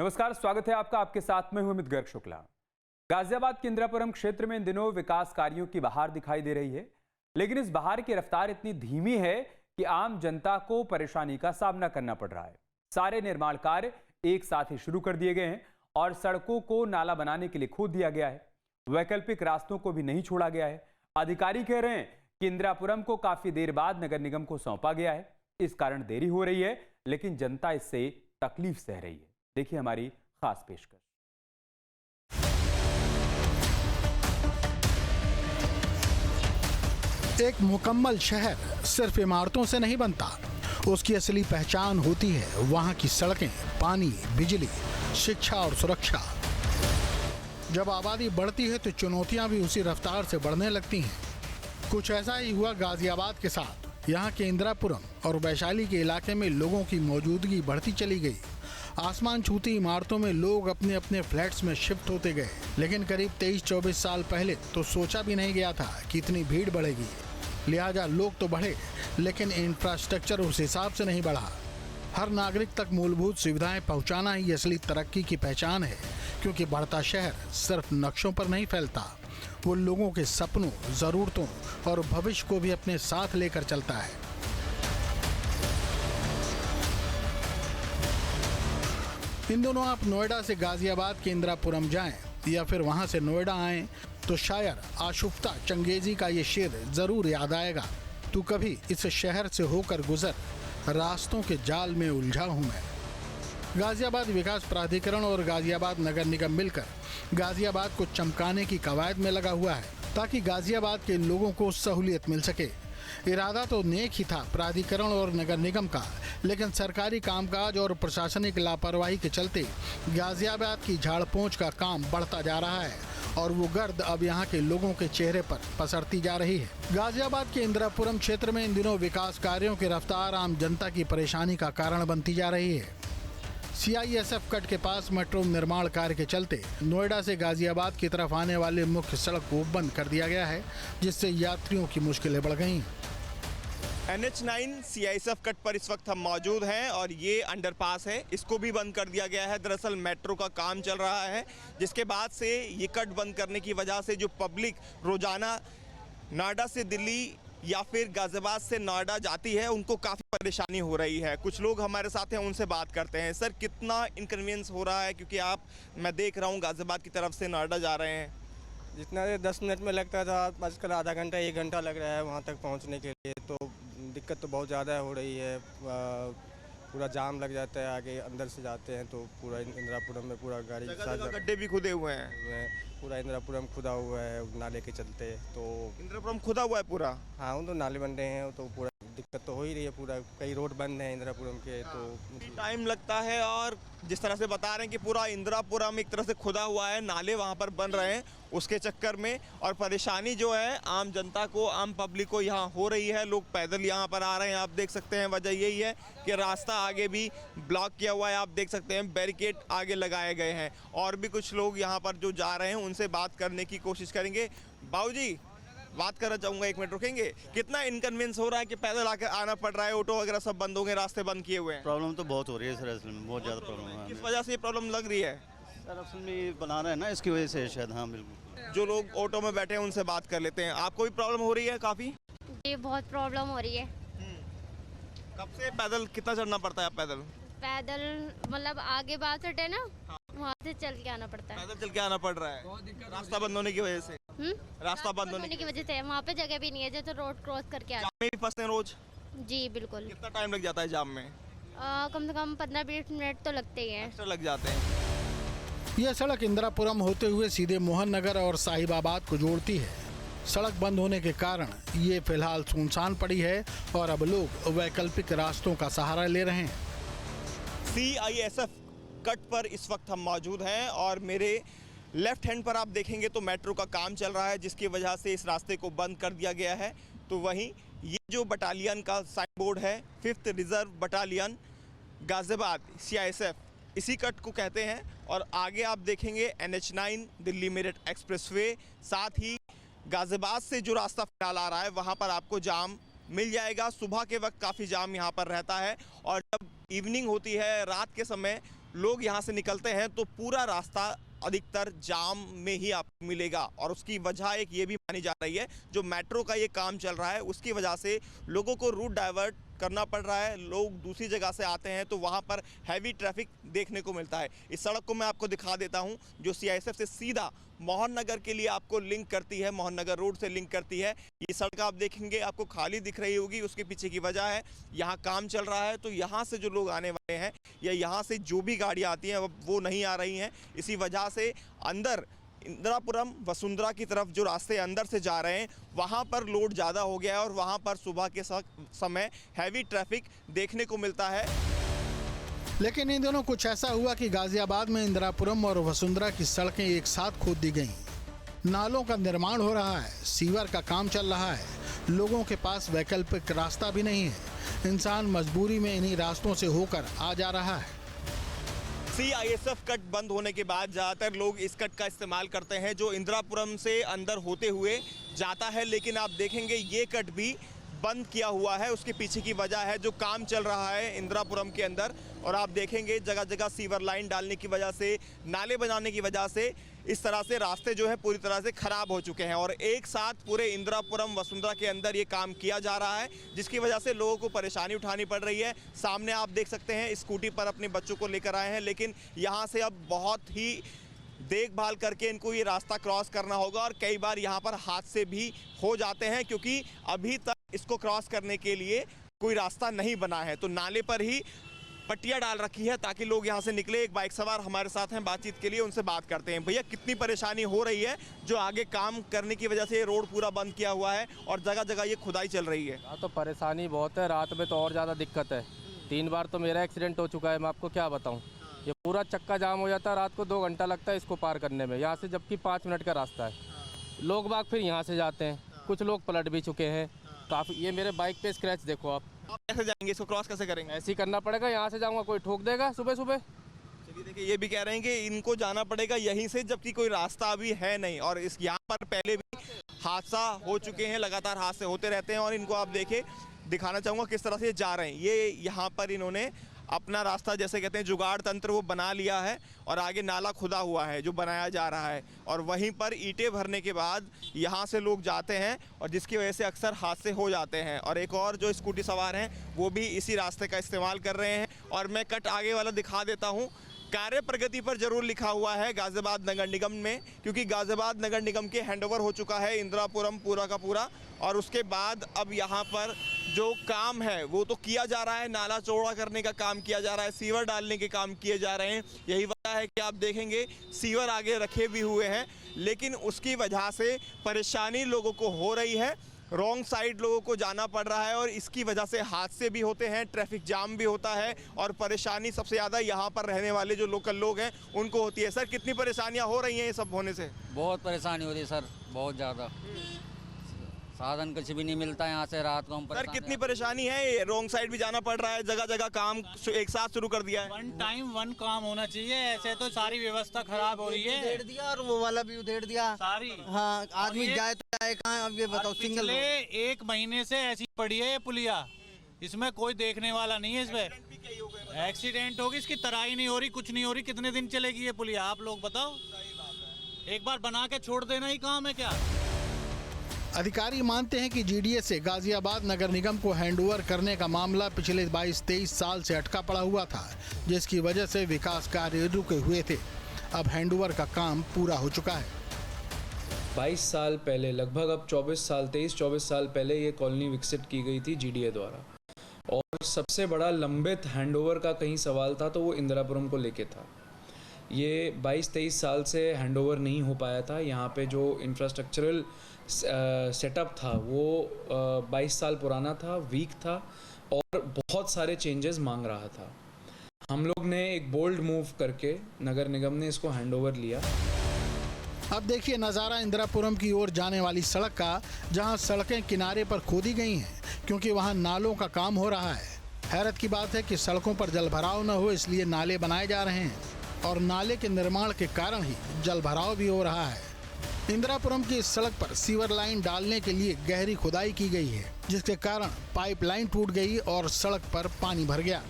नमस्कार, स्वागत है आपका। आपके साथ में हूं अमित गर्ग शुक्ला। गाजियाबाद के इंदिरापुरम क्षेत्र में इन दिनों विकास कार्यों की बहार दिखाई दे रही है, लेकिन इस बहार की रफ्तार इतनी धीमी है कि आम जनता को परेशानी का सामना करना पड़ रहा है। सारे निर्माण कार्य एक साथ ही शुरू कर दिए गए हैं और सड़कों को नाला बनाने के लिए खोद दिया गया है। वैकल्पिक रास्तों को भी नहीं छोड़ा गया है। अधिकारी कह रहे हैं कि इंदिरापुरम को काफी देर बाद नगर निगम को सौंपा गया है, इस कारण देरी हो रही है, लेकिन जनता इससे तकलीफ सह रही है। देखिए हमारी खास पेशकश। एक मुकम्मल शहर सिर्फ इमारतों से नहीं बनता, उसकी असली पहचान होती है वहां की सड़कें, पानी, बिजली, शिक्षा और सुरक्षा। जब आबादी बढ़ती है तो चुनौतियां भी उसी रफ्तार से बढ़ने लगती हैं। कुछ ऐसा ही हुआ गाजियाबाद के साथ। यहाँ के इंदिरापुरम और वैशाली के इलाके में लोगों की मौजूदगी बढ़ती चली गई। आसमान छूती इमारतों में लोग अपने अपने फ्लैट्स में शिफ्ट होते गए, लेकिन करीब 23-24 साल पहले तो सोचा भी नहीं गया था कि इतनी भीड़ बढ़ेगी। लिहाजा लोग तो बढ़े, लेकिन इंफ्रास्ट्रक्चर उस हिसाब से नहीं बढ़ा। हर नागरिक तक मूलभूत सुविधाएं पहुंचाना ही असली तरक्की की पहचान है, क्योंकि बढ़ता शहर सिर्फ नक्शों पर नहीं फैलता, वो लोगों के सपनों, जरूरतों और भविष्य को भी अपने साथ लेकर चलता है। इन दोनों आप नोएडा से गाजियाबाद के इंदिरापुरम जाएं या फिर वहां से नोएडा आएं तो शायर आशुफ्ता चंगेजी का ये शेर जरूर याद आएगा। तू कभी इस शहर से होकर गुजर, रास्तों के जाल में उलझा हूं मैं। गाजियाबाद विकास प्राधिकरण और गाजियाबाद नगर निगम मिलकर गाजियाबाद को चमकाने की कवायद में लगा हुआ है, ताकि गाजियाबाद के लोगों को सहूलियत मिल सके। इरादा तो नेक ही था प्राधिकरण और नगर निगम का, लेकिन सरकारी कामकाज और प्रशासनिक लापरवाही के चलते गाजियाबाद की झाड़ पोंछ का काम बढ़ता जा रहा है और वो गर्द अब यहाँ के लोगों के चेहरे पर पसरती जा रही है। गाजियाबाद के इंदिरापुरम क्षेत्र में इन दिनों विकास कार्यों की रफ्तार आम जनता की परेशानी का कारण बनती जा रही है। CISF कट के पास मेट्रो निर्माण कार्य के चलते नोएडा से गाजियाबाद की तरफ आने वाले मुख्य सड़क को बंद कर दिया गया है, जिससे यात्रियों की मुश्किलें बढ़ गई। NH9 CISF कट पर इस वक्त हम मौजूद हैं और ये अंडरपास है, इसको भी बंद कर दिया गया है। दरअसल मेट्रो का काम चल रहा है, जिसके बाद से ये कट बंद करने की वजह से जो पब्लिक रोजाना नोएडा से दिल्ली या फिर गाजियाबाद से नोएडा जाती है, उनको काफ़ी परेशानी हो रही है। कुछ लोग हमारे साथ हैं, उनसे बात करते हैं। सर, कितना इनकन्वीनियंस हो रहा है? क्योंकि मैं देख रहा हूँ गाजियाबाद की तरफ से नोएडा जा रहे हैं। जितना 10 मिनट में लगता था, आजकल आधा घंटा 1 घंटा लग रहा है वहाँ तक पहुँचने के लिए। तो दिक्कत तो बहुत ज़्यादा हो रही है। पूरा जाम लग जाता है, आगे अंदर से जाते हैं तो पूरा इंदिरापुरम में पूरा गाड़ी गड्ढे भी खुदे हुए हैं। पूरा इंदिरापुरम खुदा हुआ है नाले के चलते। तो इंदिरापुरम खुदा हुआ है पूरा? हाँ, वो तो नाले बन रहे हैं, तो पूरा दिक्कत तो हो ही रही है। पूरा कई रोड बंद है इंदिरापुरम के, तो टाइम लगता है। और जिस तरह से बता रहे हैं कि पूरा इंदिरापुरम एक तरह से खुदा हुआ है, नाले वहाँ पर बन रहे हैं उसके चक्कर में, और परेशानी जो है आम जनता को, आम पब्लिक को यहाँ हो रही है। लोग पैदल यहाँ पर आ रहे हैं, आप देख सकते हैं। वजह यही है कि रास्ता आगे भी ब्लॉक किया हुआ है, आप देख सकते हैं बैरिकेड आगे लगाए गए हैं। और भी कुछ लोग यहाँ पर जो जा रहे हैं उनसे बात करने की कोशिश करेंगे। बाबूजी, बात करना चाहूँगा, 1 मिनट रुकेंगे? कितना इनकन्वीनियंस हो रहा है कि पैदल आकर आना पड़ रहा है? ऑटो वगैरह सब बंद हो गए, रास्ते बंद किए हुए हैं। प्रॉब्लम तो बहुत हो रही है सर, असल में बहुत ज़्यादा प्रॉब्लम है। किस वजह से ये प्रॉब्लम लग रही है? सर असल में बना रहे हैं ना, इसकी वजह से शायद। हाँ बिल्कुल। जो लोग ऑटो में बैठे हैं उनसे बात कर लेते हैं। आपको भी प्रॉब्लम हो रही है काफ़ी? जी, बहुत प्रॉब्लम हो रही है। कब से पैदल कितना चढ़ना पड़ता है? पैदल मतलब आगे बात हटे ना, वहाँ से चल के आना पड़ता है। पैदल चल के आना पड़ रहा है, रास्ता बंद होने की वजह से। रास्ता बंद होने की वजह से वहाँ पे जगह भी नहीं है, जो तो रोड क्रॉस करके जाम में भी फंसते हैं रोज? जी बिल्कुल। कितना टाइम लग जाता है जाम में? कम से कम 15-20 मिनट तो लगते ही हैं। एक्स्ट्रा लग जाते हैं। यह सड़क इंदिरापुरम होते हुए सीधे मोहन नगर और साहिबाबाद को जोड़ती है। सड़क बंद होने के कारण ये फिलहाल सुनसान पड़ी है और अब लोग वैकल्पिक रास्तों का सहारा ले रहे हैं। CISF कट पर इस वक्त हम मौजूद हैं और मेरे लेफ्ट हैंड पर आप देखेंगे तो मेट्रो का काम चल रहा है, जिसकी वजह से इस रास्ते को बंद कर दिया गया है। तो वहीं ये जो बटालियन का साइन बोर्ड है, 5th reserve battalion Ghaziabad CISF, इसी कट को कहते हैं। और आगे आप देखेंगे NH9 दिल्ली मेरठ एक्सप्रेसवे। साथ ही गाजियाबाद से जो रास्ता फिलहाल आ रहा है वहाँ पर आपको जाम मिल जाएगा। सुबह के वक्त काफ़ी जाम यहाँ पर रहता है और जब इवनिंग होती है, रात के समय, लोग यहाँ से निकलते हैं तो पूरा रास्ता अधिकतर जाम में ही आपको मिलेगा। और उसकी वजह एक ये भी मानी जा रही है, जो मेट्रो का ये काम चल रहा है उसकी वजह से लोगों को रूट डाइवर्ट करना पड़ रहा है। लोग दूसरी जगह से आते हैं तो वहाँ पर हैवी ट्रैफिक देखने को मिलता है। इस सड़क को मैं आपको दिखा देता हूँ, जो CISF से सीधा मोहन नगर के लिए आपको लिंक करती है, मोहन नगर रोड से लिंक करती है। ये सड़क आप देखेंगे आपको खाली दिख रही होगी, उसके पीछे की वजह है यहाँ काम चल रहा है। तो यहाँ से जो लोग आने वाले हैं या यहाँ से जो भी गाड़ियाँ आती हैं वो नहीं आ रही हैं। इसी वजह से अंदर इंदिरापुरम वसुंधरा की तरफ जो रास्ते अंदर से जा रहे हैं वहाँ पर लोड ज़्यादा हो गया है और वहाँ पर सुबह के समय हैवी ट्रैफिक देखने को मिलता है। लेकिन इन दिनों कुछ ऐसा हुआ कि गाजियाबाद में इंदिरापुरम और वसुंधरा की सड़कें एक साथ खोद दी गईं। नालों का निर्माण हो रहा है, सीवर का काम चल रहा है, लोगों के पास वैकल्पिक रास्ता भी नहीं है। इंसान मजबूरी में इन्हीं रास्तों से होकर आ जा रहा है। CISF कट बंद होने के बाद ज़्यादातर लोग इस कट का इस्तेमाल करते हैं जो इंदिरापुरम से अंदर होते हुए जाता है। लेकिन आप देखेंगे ये कट भी बंद किया हुआ है। उसके पीछे की वजह है जो काम चल रहा है इंदिरापुरम के अंदर। और आप देखेंगे जगह जगह सीवर लाइन डालने की वजह से, नाले बनाने की वजह से इस तरह से रास्ते जो है पूरी तरह से ख़राब हो चुके हैं। और एक साथ पूरे इंदिरापुरम वसुंधरा के अंदर ये काम किया जा रहा है, जिसकी वजह से लोगों को परेशानी उठानी पड़ रही है। सामने आप देख सकते हैं स्कूटी पर अपने बच्चों को लेकर आए हैं, लेकिन यहाँ से अब बहुत ही देखभाल करके इनको ये रास्ता क्रॉस करना होगा। और कई बार यहाँ पर हादसे भी हो जाते हैं क्योंकि अभी तक इसको क्रॉस करने के लिए कोई रास्ता नहीं बना है। तो नाले पर ही पट्टियाँ डाल रखी है ताकि लोग यहाँ से निकले। एक बाइक सवार हमारे साथ हैं, बातचीत के लिए उनसे बात करते हैं। भैया, कितनी परेशानी हो रही है जो आगे काम करने की वजह से ये रोड पूरा बंद किया हुआ है और जगह जगह ये खुदाई चल रही है? तो परेशानी बहुत है, रात में तो और ज़्यादा दिक्कत है। 3 बार तो मेरा एक्सीडेंट हो चुका है, मैं आपको क्या बताऊँ। ये पूरा चक्का जाम हो जाता है, रात को 2 घंटा लगता है इसको पार करने में, यहाँ से जबकि 5 मिनट का रास्ता है। लोग बाग फिर यहाँ से जाते हैं, कुछ लोग पलट भी चुके हैं काफ़ी। ये मेरे बाइक पे स्क्रैच देखो आप। कैसे जाएंगे, इसको क्रॉस कैसे करेंगे? ऐसे ही करना पड़ेगा, यहाँ से जाऊँगा कोई ठोक देगा सुबह सुबह। चलिए देखिए, ये भी कह रहे हैं कि इनको जाना पड़ेगा यहीं से, जबकि कोई रास्ता अभी है नहीं। और इस यहाँ पर पहले भी हादसा हो चुके हैं, लगातार हादसे होते रहते हैं। और इनको आप देखिए, दिखाना चाहूँगा किस तरह से जा रहे हैं। ये यहाँ पर इन्होंने अपना रास्ता, जैसे कहते हैं जुगाड़ तंत्र, वो बना लिया है और आगे नाला खुदा हुआ है जो बनाया जा रहा है। और वहीं पर ईंटें भरने के बाद यहाँ से लोग जाते हैं और जिसकी वजह से अक्सर हादसे हो जाते हैं। और एक और जो स्कूटी सवार हैं वो भी इसी रास्ते का इस्तेमाल कर रहे हैं। और मैं कट आगे वाला दिखा देता हूँ। कार्य प्रगति पर जरूर लिखा हुआ है गाजियाबाद नगर निगम में, क्योंकि गाजियाबाद नगर निगम के हैंडओवर हो चुका है इंदिरापुरम पूरा का पूरा। और उसके बाद अब यहाँ पर जो काम है वो तो किया जा रहा है, नाला चौड़ा करने का काम किया जा रहा है, सीवर डालने के काम किए जा रहे हैं। यही वजह है कि आप देखेंगे सीवर आगे रखे भी हुए हैं, लेकिन उसकी वजह से परेशानी लोगों को हो रही है। रॉन्ग साइड लोगों को जाना पड़ रहा है और इसकी वजह से हादसे भी होते हैं, ट्रैफिक जाम भी होता है। और परेशानी सबसे ज़्यादा यहाँ पर रहने वाले जो लोकल लोग हैं उनको होती है। सर, कितनी परेशानियाँ हो रही हैं ये सब होने से? बहुत परेशानी हो रही है सर, बहुत ज़्यादा। साधन कुछ भी नहीं मिलता है यहाँ से, रात को हम सर कितनी परेशानी है? रॉन्ग साइड भी जाना पड़ रहा है, जगह जगह काम एक साथ शुरू कर दिया है। 1 टाइम 1 काम होना चाहिए, ऐसे तो सारी व्यवस्था खराब हो रही है। उधेड़ दिया और वो वाला भी उधेड़ दिया सारी। हाँ, आदमी जाए तो जाए कहाँ? अब ये बताओ, सिंगल पिछले 1 महीने से ऐसी पड़ी है ये पुलिया, इसमें कोई देखने वाला नहीं है। इसमें एक्सीडेंट होगी, इसकी तराई नहीं हो रही, कुछ नहीं हो रही। कितने दिन चलेगी ये पुलिया, आप लोग बताओ। एक बार बना के छोड़ देना ही काम है क्या? अधिकारी मानते हैं कि GDA से गाजियाबाद नगर निगम को हैंडओवर करने का मामला पिछले 22-23 साल से अटका पड़ा हुआ था, जिसकी वजह से विकास कार्य रुके हुए थे। अब हैंडओवर का काम पूरा हो चुका है। 22 साल पहले, लगभग अब 23-24 साल पहले ये कॉलोनी विकसित की गई थी GDA द्वारा। और सबसे बड़ा लंबित हैंडओवर का कहीं सवाल था तो वो इंदिरापुरम को लेके था। ये 22-23 साल से हैंडओवर नहीं हो पाया था। यहाँ पे जो इंफ्रास्ट्रक्चरल सेटअप था वो 22 साल पुराना था, वीक था और बहुत सारे चेंजेस मांग रहा था। हम लोग ने एक बोल्ड मूव करके नगर निगम ने इसको हैंडओवर लिया। अब देखिए नज़ारा इंदिरापुरम की ओर जाने वाली सड़क का, जहां सड़कें किनारे पर खोदी गई हैं क्योंकि वहां नालों का काम हो रहा है। हैरत की बात है कि सड़कों पर जलभराव न हो इसलिए नाले बनाए जा रहे हैं और नाले के निर्माण के कारण ही जलभराव भी हो रहा है। इंदिरापुरम की इस सड़क पर सीवर लाइन डालने के लिए गहरी खुदाई की गई है, जिसके कारण पाइपलाइन टूट गई और सड़क पर पानी भर गया।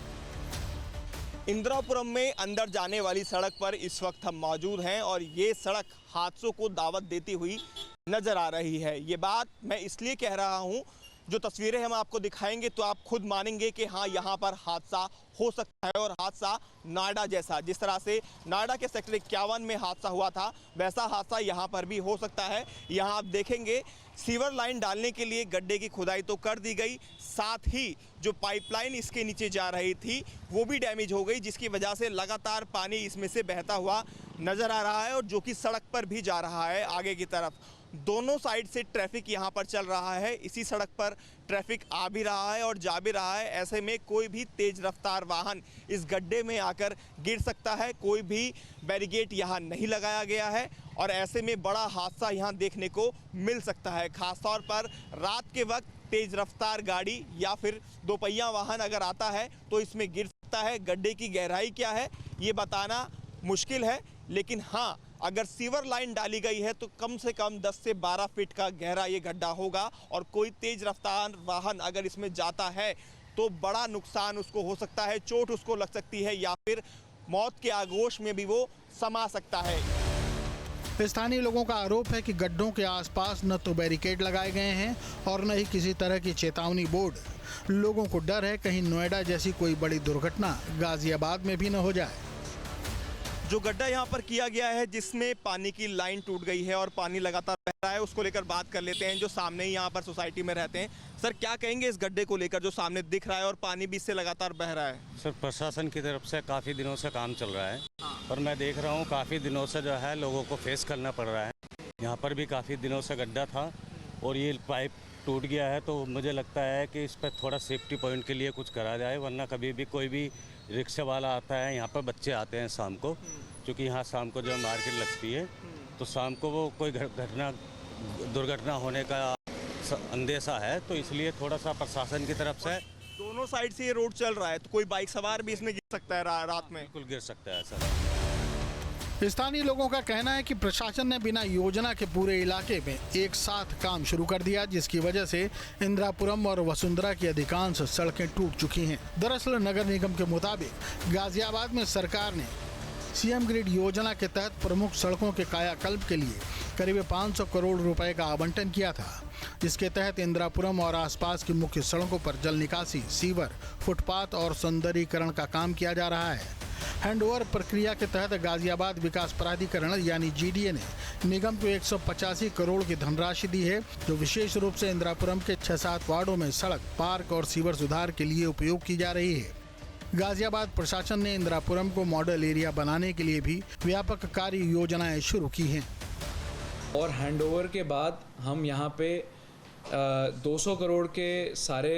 इंदिरापुरम में अंदर जाने वाली सड़क पर इस वक्त हम मौजूद हैं और ये सड़क हादसों को दावत देती हुई नजर आ रही है। ये बात मैं इसलिए कह रहा हूँ, जो तस्वीरें हम आपको दिखाएंगे तो आप खुद मानेंगे कि हाँ, यहाँ पर हादसा हो सकता है और हादसा नोएडा जैसा, जिस तरह से नोएडा के सेक्टर 51 में हादसा हुआ था, वैसा हादसा यहाँ पर भी हो सकता है। यहाँ आप देखेंगे सीवर लाइन डालने के लिए गड्ढे की खुदाई तो कर दी गई, साथ ही जो पाइपलाइन इसके नीचे जा रही थी वो भी डैमेज हो गई, जिसकी वजह से लगातार पानी इसमें से बहता हुआ नज़र आ रहा है और जो कि सड़क पर भी जा रहा है आगे की तरफ। दोनों साइड से ट्रैफिक यहाँ पर चल रहा है, इसी सड़क पर ट्रैफिक आ भी रहा है और जा भी रहा है। ऐसे में कोई भी तेज रफ्तार वाहन इस गड्ढे में आकर गिर सकता है। कोई भी बैरिकेड यहाँ नहीं लगाया गया है और ऐसे में बड़ा हादसा यहाँ देखने को मिल सकता है। खासतौर पर रात के वक्त तेज रफ्तार गाड़ी या फिर दोपहिया वाहन अगर आता है तो इसमें गिर सकता है। गड्ढे की गहराई क्या है ये बताना मुश्किल है, लेकिन हाँ, अगर सीवर लाइन डाली गई है तो कम से कम 10 से 12 फीट का गहरा ये गड्ढा होगा और कोई तेज रफ्तार वाहन अगर इसमें जाता है तो बड़ा नुकसान उसको हो सकता है, चोट उसको लग सकती है या फिर मौत के आगोश में भी वो समा सकता है। स्थानीय लोगों का आरोप है कि गड्ढों के आसपास न तो बैरिकेड लगाए गए हैं और न ही किसी तरह की चेतावनी बोर्ड। लोगों को डर है कहीं नोएडा जैसी कोई बड़ी दुर्घटना गाजियाबाद में भी न हो जाए। जो गड्ढा यहाँ पर किया गया है जिसमें पानी की लाइन टूट गई है और पानी लगातार बह रहा है, उसको लेकर बात कर लेते हैं जो सामने ही यहाँ पर सोसाइटी में रहते हैं। सर, क्या कहेंगे इस गड्ढे को लेकर जो सामने दिख रहा है और पानी भी इससे लगातार बह रहा है? सर, प्रशासन की तरफ से काफ़ी दिनों से काम चल रहा है और मैं देख रहा हूँ काफ़ी दिनों से जो है लोगों को फेस करना पड़ रहा है। यहाँ पर भी काफ़ी दिनों से गड्ढा था और ये पाइप टूट गया है, तो मुझे लगता है कि इस पर थोड़ा सेफ्टी पॉइंट के लिए कुछ करा जाए, वरना कभी भी कोई भी रिक्शा वाला आता है, यहाँ पर बच्चे आते हैं शाम को, क्योंकि यहाँ शाम को जो मार्केट लगती है तो शाम को वो कोई दुर्घटना होने का अंदेशा है, तो इसलिए थोड़ा सा प्रशासन की तरफ से। दोनों साइड से ये रोड चल रहा है तो कोई बाइक सवार भी इसमें गिर सकता है रात में? बिल्कुल गिर सकता है सर। स्थानीय लोगों का कहना है कि प्रशासन ने बिना योजना के पूरे इलाके में एक साथ काम शुरू कर दिया, जिसकी वजह से इंदिरापुरम और वसुंधरा की अधिकांश सड़कें टूट चुकी हैं। दरअसल नगर निगम के मुताबिक गाजियाबाद में सरकार ने सीएम ग्रिड योजना के तहत प्रमुख सड़कों के कायाकल्प के लिए करीब 500 करोड़ रुपए का आवंटन किया था, जिसके तहत इंदिरापुरम और आसपास की मुख्य सड़कों पर जल निकासी, सीवर, फुटपाथ और सौंदर्यीकरण का काम किया जा रहा है। हैंडओवर प्रक्रिया के तहत गाजियाबाद विकास प्राधिकरण यानी जीडीए ने निगम को 185 करोड़ की धनराशि दी है, जो विशेष रूप से इंदिरापुरम के 6-7 वार्डों में सड़क, पार्क और सीवर सुधार के लिए उपयोग की जा रही है। गाजियाबाद प्रशासन ने इंदिरापुरम को मॉडल एरिया बनाने के लिए भी व्यापक कार्य योजनाएं शुरू की हैं। और हैंडओवर के बाद हम यहाँ पे 200 करोड़ के सारे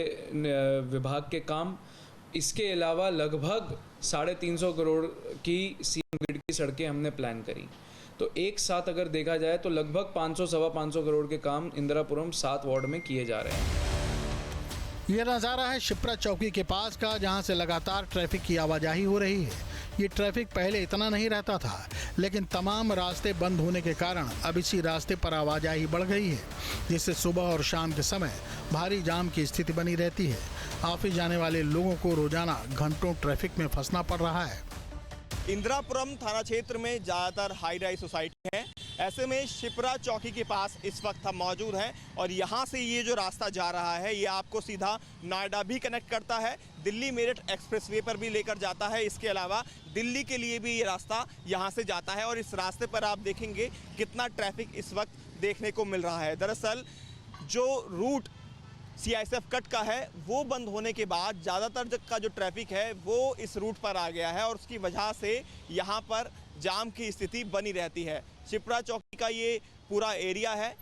विभाग के काम, इसके अलावा लगभग 350 करोड़ की सीएम ग्रिड की सड़कें हमने प्लान करी, तो एक साथ अगर देखा जाए तो लगभग 500-525 करोड़ के काम इंदिरापुरम 7 वार्ड में किए जा रहे हैं। यह नज़ारा है शिप्रा चौकी के पास का, जहां से लगातार ट्रैफिक की आवाजाही हो रही है। ये ट्रैफिक पहले इतना नहीं रहता था, लेकिन तमाम रास्ते बंद होने के कारण अब इसी रास्ते पर आवाजाही बढ़ गई है, जिससे सुबह और शाम के समय भारी जाम की स्थिति बनी रहती है। ऑफिस जाने वाले लोगों को रोजाना घंटों ट्रैफिक में फंसना पड़ रहा है। इंदिरापुरम थाना क्षेत्र में ज़्यादातर हाई राइज सोसाइटी है। ऐसे में शिप्रा चौकी के पास इस वक्त हम मौजूद हैं और यहाँ से ये जो रास्ता जा रहा है ये आपको सीधा नोएडा भी कनेक्ट करता है, दिल्ली मेरठ एक्सप्रेसवे पर भी लेकर जाता है। इसके अलावा दिल्ली के लिए भी ये रास्ता यहाँ से जाता है और इस रास्ते पर आप देखेंगे कितना ट्रैफिक इस वक्त देखने को मिल रहा है। दरअसल जो रूट CISF कट का है वो बंद होने के बाद ज़्यादातर का जो ट्रैफिक है वो इस रूट पर आ गया है और उसकी वजह से यहाँ पर जाम की स्थिति बनी रहती है। शिप्रा चौकी का ये पूरा एरिया है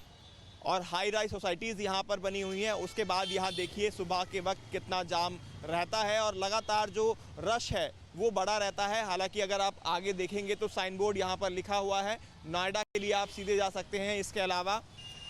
और हाई राइज सोसाइटीज़ यहाँ पर बनी हुई हैं। उसके बाद यहाँ देखिए सुबह के वक्त कितना जाम रहता है और लगातार जो रश है वो बड़ा रहता है। हालांकि अगर आप आगे देखेंगे तो साइन बोर्ड यहाँ पर लिखा हुआ है, नोएडा के लिए आप सीधे जा सकते हैं। इसके अलावा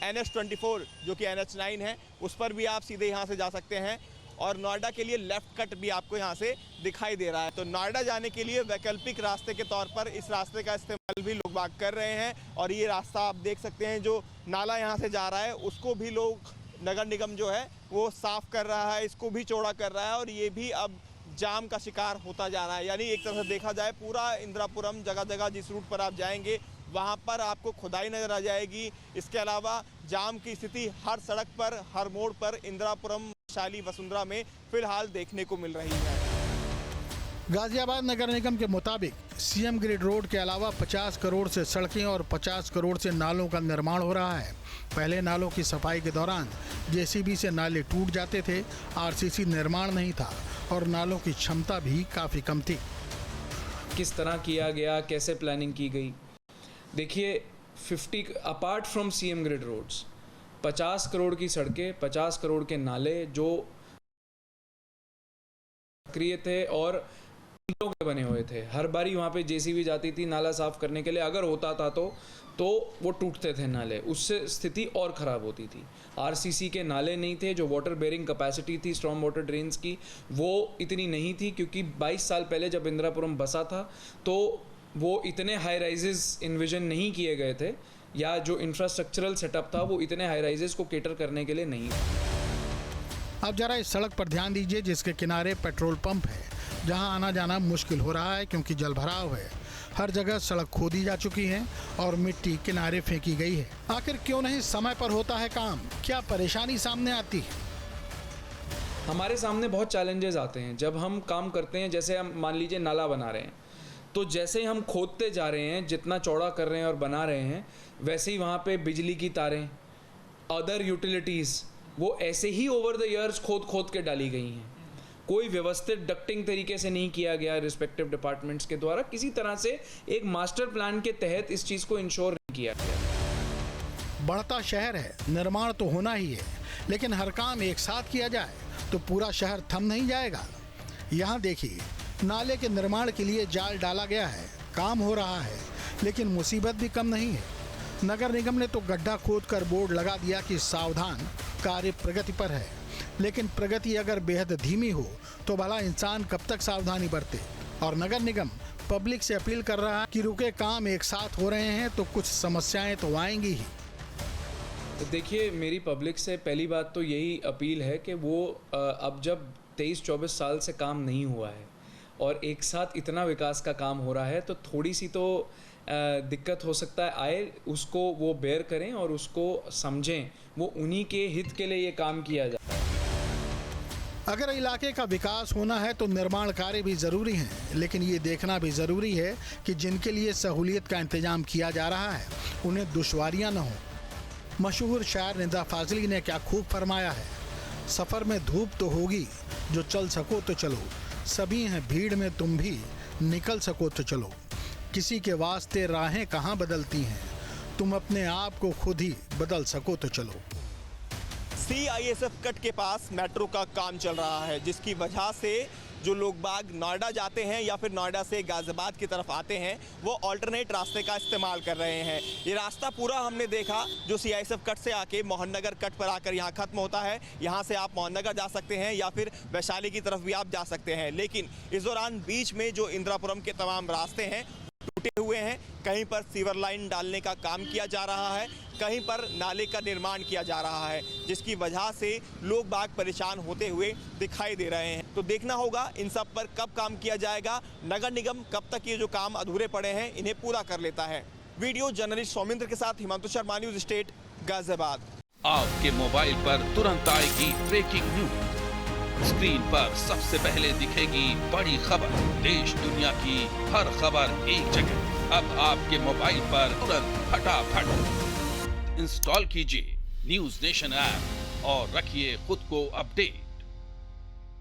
NH24 जो कि NH9 है उस पर भी आप सीधे यहाँ से जा सकते हैं और नोएडा के लिए लेफ़्ट कट भी आपको यहाँ से दिखाई दे रहा है। तो नोएडा जाने के लिए वैकल्पिक रास्ते के तौर पर इस रास्ते का इस्तेमाल भी लोग बाग कर रहे हैं और ये रास्ता आप देख सकते हैं जो नाला यहाँ से जा रहा है उसको भी लोग नगर निगम जो है वो साफ़ कर रहा है, इसको भी चौड़ा कर रहा है और ये भी अब जाम का शिकार होता जा रहा है। यानी एक तरह से देखा जाए पूरा इंदिरापुरम जगह जगह जिस रूट पर आप जाएंगे वहाँ पर आपको खुदाई नजर आ जाएगी। इसके अलावा जाम की स्थिति हर सड़क पर, हर मोड़ पर इंदिरापुरम, वैशाली, वसुंधरा में फिलहाल देखने को मिल रही है। गाजियाबाद नगर निगम के मुताबिक सीएम ग्रिड रोड के अलावा 50 करोड़ से सड़कें और 50 करोड़ से नालों का निर्माण हो रहा है। पहले नालों की सफाई के दौरान जेसीबी से नाले टूट जाते थे, आरसीसी निर्माण नहीं था और नालों की क्षमता भी काफ़ी कम थी। किस तरह किया गया, कैसे प्लानिंग की गई? देखिए 50 apart from CM grid roads 50 crore की सड़कें, 50 करोड़ के नाले जो सक्रिय थे और ईंटों के बने हुए थे। हर बारी वहाँ पे जेसीबी जाती थी नाला साफ करने के लिए, अगर होता था तो वो टूटते थे नाले, उससे स्थिति और ख़राब होती थी। आरसीसी के नाले नहीं थे, जो वाटर बेरिंग कैपेसिटी थी स्टॉर्म वाटर ड्रेन्स की वो इतनी नहीं थी, क्योंकि 22 साल पहले जब इंदिरापुरम बसा था तो वो इतने हाई राइजेस इन्विजन नहीं किए गए थे, या जो इंफ्रास्ट्रक्चरल सेटअप था वो इतने हाई राइजेस को केटर करने के लिए नहीं था। अब जरा इस सड़क पर ध्यान दीजिए जिसके किनारे पेट्रोल पंप है, जहां आना जाना मुश्किल हो रहा है क्योंकि जलभराव है। हर जगह सड़क खोदी जा चुकी है और मिट्टी किनारे फेंकी गई है। आखिर क्यों नहीं समय पर होता है काम? क्या परेशानी सामने आती है? हमारे सामने बहुत चैलेंजेस आते हैं जब हम काम करते हैं। जैसे हम मान लीजिए नाला बना रहे हैं, तो जैसे ही हम खोदते जा रहे हैं, जितना चौड़ा कर रहे हैं और बना रहे हैं, वैसे ही वहाँ पे बिजली की तारें, अदर यूटिलिटीज़ वो ऐसे ही ओवर द ईयर्स खोद के डाली गई हैं। कोई व्यवस्थित डक्टिंग तरीके से नहीं किया गया रिस्पेक्टिव डिपार्टमेंट्स के द्वारा, किसी तरह से एक मास्टर प्लान के तहत इस चीज़ को इंश्योर नहीं किया गया। बढ़ता शहर है, निर्माण तो होना ही है, लेकिन हर काम एक साथ किया जाए तो पूरा शहर थम नहीं जाएगा। यहाँ देखिए, नाले के निर्माण के लिए जाल डाला गया है, काम हो रहा है, लेकिन मुसीबत भी कम नहीं है। नगर निगम ने तो गड्ढा खोदकर बोर्ड लगा दिया कि सावधान, कार्य प्रगति पर है, लेकिन प्रगति अगर बेहद धीमी हो तो भला इंसान कब तक सावधानी बरते। और नगर निगम पब्लिक से अपील कर रहा है कि रुके काम एक साथ हो रहे हैं तो कुछ समस्याएं तो आएंगी ही। तो देखिए, मेरी पब्लिक से पहली बात तो यही अपील है कि वो अब जब 23-24 साल से काम नहीं हुआ है और एक साथ इतना विकास का काम हो रहा है, तो थोड़ी सी तो दिक्कत हो सकता है आए, उसको वो बेयर करें और उसको समझें। वो उन्हीं के हित के लिए ये काम किया जाता है। अगर इलाके का विकास होना है तो निर्माण कार्य भी ज़रूरी हैं, लेकिन ये देखना भी ज़रूरी है कि जिनके लिए सहूलियत का इंतजाम किया जा रहा है उन्हें दुश्वारियां न हों। मशहूर शायर निदा फाजली ने क्या खूब फरमाया है, सफ़र में धूप तो होगी, जो चल सको तो चलो, सभी हैं भीड़ में, तुम भी निकल सको तो चलो, किसी के वास्ते राहें कहाँ बदलती हैं, तुम अपने आप को खुद ही बदल सको तो चलो। CISF कट के पास मेट्रो का काम चल रहा है, जिसकी वजह से जो लोग बाग नोएडा जाते हैं या फिर नोएडा से गाजियाबाद की तरफ आते हैं वो अल्टरनेट रास्ते का इस्तेमाल कर रहे हैं। ये रास्ता पूरा हमने देखा जो CISF कट से आके मोहन नगर कट पर आकर यहाँ खत्म होता है। यहाँ से आप मोहन नगर जा सकते हैं या फिर वैशाली की तरफ भी आप जा सकते हैं, लेकिन इस दौरान बीच में जो इंदिरापुरम के तमाम रास्ते हैं टूटे हुए हैं। कहीं पर सीवर लाइन डालने का काम किया जा रहा है, कहीं पर नाले का निर्माण किया जा रहा है, जिसकी वजह से लोग बाग परेशान होते हुए दिखाई दे रहे हैं। तो देखना होगा इन सब पर कब काम किया जाएगा, नगर निगम कब तक ये जो काम अधूरे पड़े हैं इन्हें पूरा कर लेता है। वीडियो जर्नलिस्ट सौमिंद्र के साथ हिमांशु शर्मा, न्यूज़ स्टेट, गाजियाबाद। आपके मोबाइल पर तुरंत आएगी ब्रेकिंग न्यूज, स्क्रीन पर सबसे पहले दिखेगी बड़ी खबर, देश दुनिया की हर खबर एक जगह। अब आपके मोबाइल पर तुरंत फटाफट इंस्टॉल कीजिए न्यूज़ नेशन ऐप और रखिए खुद को अपडेट।